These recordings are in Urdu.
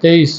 23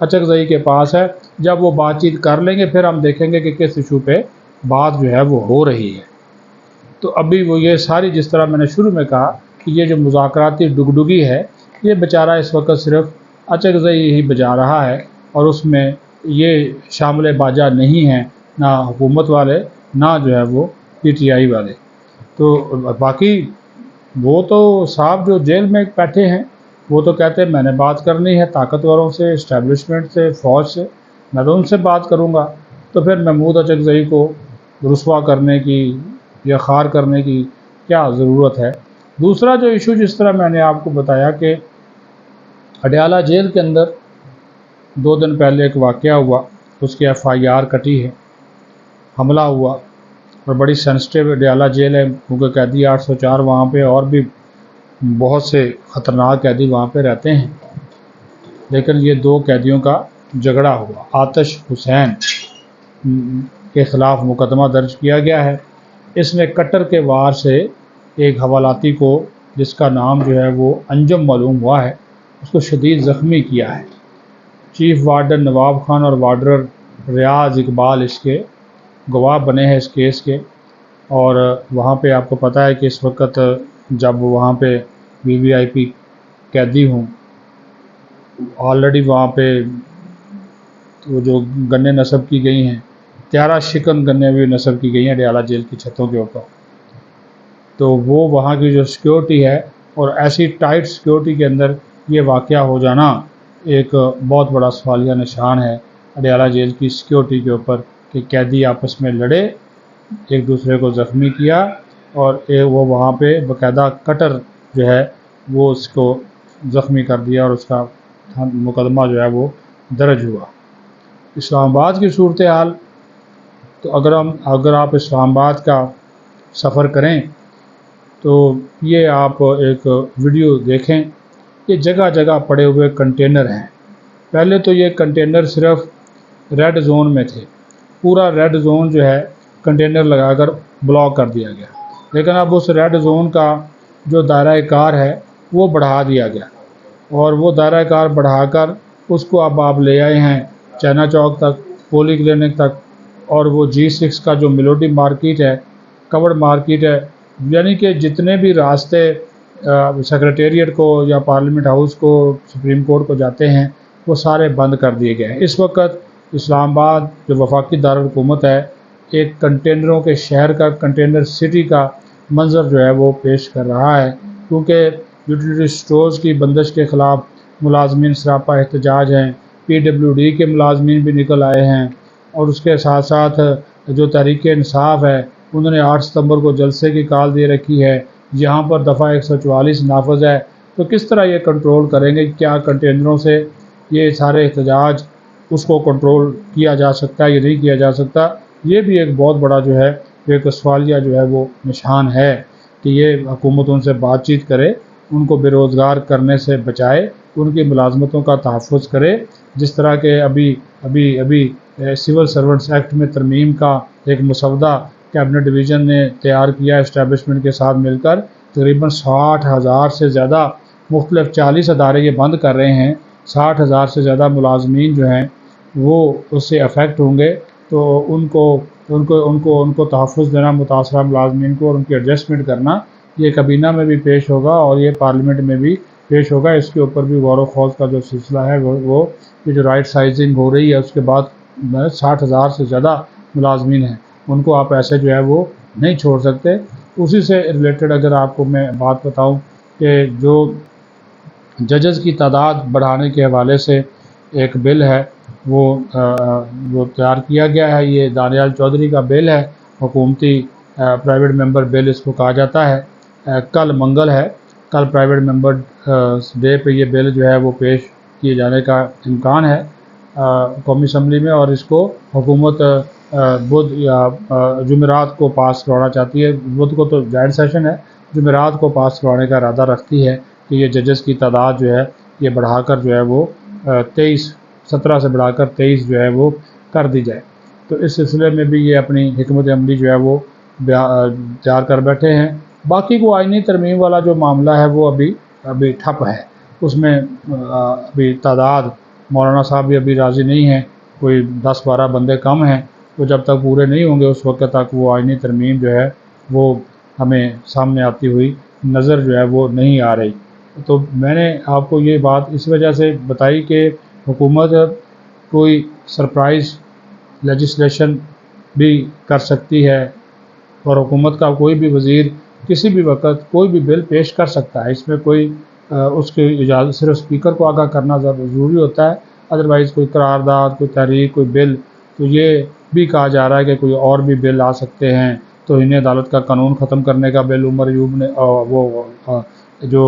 اچکزئی کے پاس ہے. جب وہ بات چیت کر لیں گے پھر ہم دیکھیں گے کہ کس ایشو پہ بات جو ہے وہ ہو رہی ہے. تو ابھی وہ یہ ساری جس طرح میں نے شروع میں کہا کہ یہ جو مذاکراتی ڈگڈگی ہے یہ بیچارہ اس وقت صرف اچکزئی ہی بجا رہا ہے اور اس میں یہ شامل باجا نہیں ہیں نہ حکومت والے نہ جو ہے وہ پی ٹی آئی والے. تو باقی وہ تو صاحب جو جیل میں بیٹھے ہیں وہ تو کہتے ہیں میں نے بات کرنی ہے طاقتوروں سے، اسٹیبلشمنٹ سے، فوج سے، میں تو ان سے بات کروں گا. تو پھر محمود اچکزئی کو رسوا کرنے کی یا خار کرنے کی کیا ضرورت ہے؟ دوسرا جو ایشو جس طرح میں نے آپ کو بتایا کہ اڈیالہ جیل کے اندر 2 دن پہلے ایک واقعہ ہوا، اس کی ایف آئی آر کٹی ہے، حملہ ہوا اور بڑی سینسٹیو اڈیالہ جیل ہے کیونکہ قیدی 804 وہاں پہ اور بھی بہت سے خطرناک قیدی وہاں پہ رہتے ہیں. لیکن یہ 2 قیدیوں کا جھگڑا ہوا. آتش حسین کے خلاف مقدمہ درج کیا گیا ہے. اس نے کٹر کے وار سے ایک حوالاتی کو جس کا نام جو ہے وہ انجم معلوم ہوا ہے اس کو شدید زخمی کیا ہے. چیف وارڈن نواب خان اور وارڈر ریاض اقبال اس کے گواہ بنے ہیں اس کیس کے. اور وہاں پہ آپ کو پتہ ہے کہ اس وقت جب وہاں پہ وی وی آئی پی قیدی ہوں آلریڈی وہاں پہ وہ جو گنیں نصب کی گئی ہیں 13 شکن گنیں بھی نصب کی گئی ہیں اڈیالہ جیل کی چھتوں کے اوپر. تو وہ وہاں کی جو سیکیورٹی ہے اور ایسی ٹائٹ سیکیورٹی کے اندر یہ واقعہ ہو جانا ایک بہت بڑا سوالیہ نشان ہے اڈیالہ جیل کی سیکیورٹی کے اوپر کہ قیدی آپس میں لڑے، ایک دوسرے کو زخمی کیا اور وہ وہاں پہ باقاعدہ کٹر جو ہے وہ اس کو زخمی کر دیا اور اس کا مقدمہ جو ہے وہ درج ہوا. اسلام آباد کی صورتحال تو اگر آپ اسلام آباد کا سفر کریں تو یہ آپ ایک ویڈیو دیکھیں. یہ جگہ جگہ پڑے ہوئے کنٹینر ہیں. پہلے تو یہ کنٹینر صرف ریڈ زون میں تھے، پورا ریڈ زون جو ہے کنٹینر لگا کر بلاک کر دیا گیا. لیکن اب اس ریڈ زون کا جو دائرہ کار ہے وہ بڑھا دیا گیا اور وہ دائرہ کار بڑھا کر اس کو اب آپ لے آئے ہیں چائنا چوک تک، پولی کلینک تک اور وہ G6 کا جو میلوڈی مارکیٹ ہے، کورڈ مارکیٹ ہے، یعنی کہ جتنے بھی راستے سیکریٹریٹ کو یا پارلیمنٹ ہاؤس کو سپریم کورٹ کو جاتے ہیں وہ سارے بند کر دیے گئے ہیں. اس وقت اسلام آباد جو وفاقی دارالحکومت ہے ایک کنٹینروں کے شہر کا، کنٹینر سٹی کا منظر جو ہے وہ پیش کر رہا ہے کیونکہ یوٹیلیٹی سٹورز کی بندش کے خلاف ملازمین سراپا احتجاج ہیں. PWD کے ملازمین بھی نکل آئے ہیں اور اس کے ساتھ ساتھ جو تحریک انصاف ہے انہوں نے 8 ستمبر کو جلسے کی کال دے رکھی ہے. یہاں پر دفعہ 144 نافذ ہے. تو کس طرح یہ کنٹرول کریں گے؟ کیا کنٹینروں سے یہ سارے احتجاج اس کو کنٹرول کیا جا سکتا ہے یا نہیں کیا جا سکتا؟ یہ بھی ایک بہت بڑا جو ہے ایک سوالیہ جو ہے وہ نشان ہے کہ یہ حکومت ان سے بات چیت کرے، ان کو بے روزگار کرنے سے بچائے، ان کی ملازمتوں کا تحفظ کرے. جس طرح کہ ابھی سول سرونٹس ایکٹ میں ترمیم کا ایک مسودہ کیبنٹ ڈویژن نے تیار کیا اسٹیبلشمنٹ کے ساتھ مل کر. تقریباً 60,000 سے زیادہ مختلف 40 ادارے یہ بند کر رہے ہیں. 60,000 سے زیادہ ملازمین جو ہیں وہ اس سے افیکٹ ہوں گے. تو ان کو تحفظ دینا متاثرہ ملازمین کو اور ان کی ایڈجسٹمنٹ کرنا یہ کابینہ میں بھی پیش ہوگا اور یہ پارلیمنٹ میں بھی پیش ہوگا. اس کے اوپر بھی غور و خوض کا جو سلسلہ ہے وہ یہ جو رائٹ سائزنگ ہو رہی ہے اس کے بعد 60,000 سے زیادہ ملازمین ہیں ان کو آپ ایسے جو ہے وہ نہیں چھوڑ سکتے. اسی سے ریلیٹڈ اگر آپ کو میں بات بتاؤں کہ جو ججز کی تعداد بڑھانے کے حوالے سے ایک بل ہے وہ تیار کیا گیا ہے. یہ دانیال چودھری کا بل ہے، حکومتی پرائیویٹ ممبر بل اس کو کہا جاتا ہے. کل منگل ہے، کل پرائیویٹ ممبر ڈے پہ یہ بل جو ہے وہ پیش کیے جانے کا امکان ہے قومی اسمبلی میں اور اس کو حکومت بدھ یا جمعرات کو پاس کروانا چاہتی ہے. بدھ کو تو جوائنٹ سیشن ہے، جمعرات کو پاس کروانے کا ارادہ رکھتی ہے کہ یہ ججز کی تعداد جو ہے یہ بڑھا کر جو ہے وہ 17 سے بڑھا کر 23 جو ہے وہ کر دی جائے. تو اس سلسلے میں بھی یہ اپنی حکمت عملی جو ہے وہ تیار کر بیٹھے ہیں. باقی کو آئینی ترمیم والا جو معاملہ ہے وہ ابھی ٹھپ ہے، اس میں ابھی تعداد مولانا صاحب بھی ابھی راضی نہیں ہیں، کوئی 10-12 بندے کم ہیں، تو جب تک پورے نہیں ہوں گے اس وقت تک وہ آئینی ترمیم جو ہے وہ ہمیں سامنے آتی ہوئی نظر جو ہے وہ نہیں آ رہی۔ تو میں نے آپ کو یہ بات اس وجہ سے بتائی کہ حکومت کوئی سرپرائز لیجسلیشن بھی کر سکتی ہے، اور حکومت کا کوئی بھی وزیر کسی بھی وقت کوئی بھی بل پیش کر سکتا ہے، اس میں کوئی اس کی اجازت صرف اسپیکر کو آگاہ کرنا ضروری ہوتا ہے، ادروائز کوئی قرارداد، کوئی تحریک، کوئی بل، تو یہ بھی کہا جا رہا ہے کہ کوئی اور بھی بل آ سکتے ہیں۔ توہین عدالت کا قانون ختم کرنے کا بل عمر ایوب نے وہ جو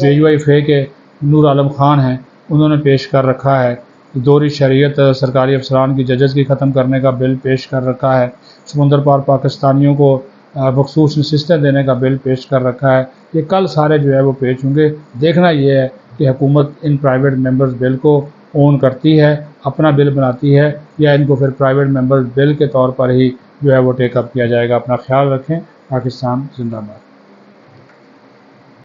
JUIF کے نور عالم خان ہیں انہوں نے پیش کر رکھا ہے، دوہری شریعت سرکاری افسران کی ججز کی ختم کرنے کا بل پیش کر رکھا ہے، سمندر پار پاکستانیوں کو مخصوص نشستیں دینے کا بل پیش کر رکھا ہے۔ یہ کل سارے جو ہے وہ پیش ہوں گے۔ دیکھنا یہ ہے کہ حکومت ان پرائیویٹ ممبرز بل کو اون کرتی ہے، اپنا بل بناتی ہے، یا ان کو پھر پرائیویٹ ممبرز بل کے طور پر ہی جو ہے وہ ٹیک اپ کیا جائے گا۔ اپنا خیال رکھیں۔ پاکستان زندہ باد۔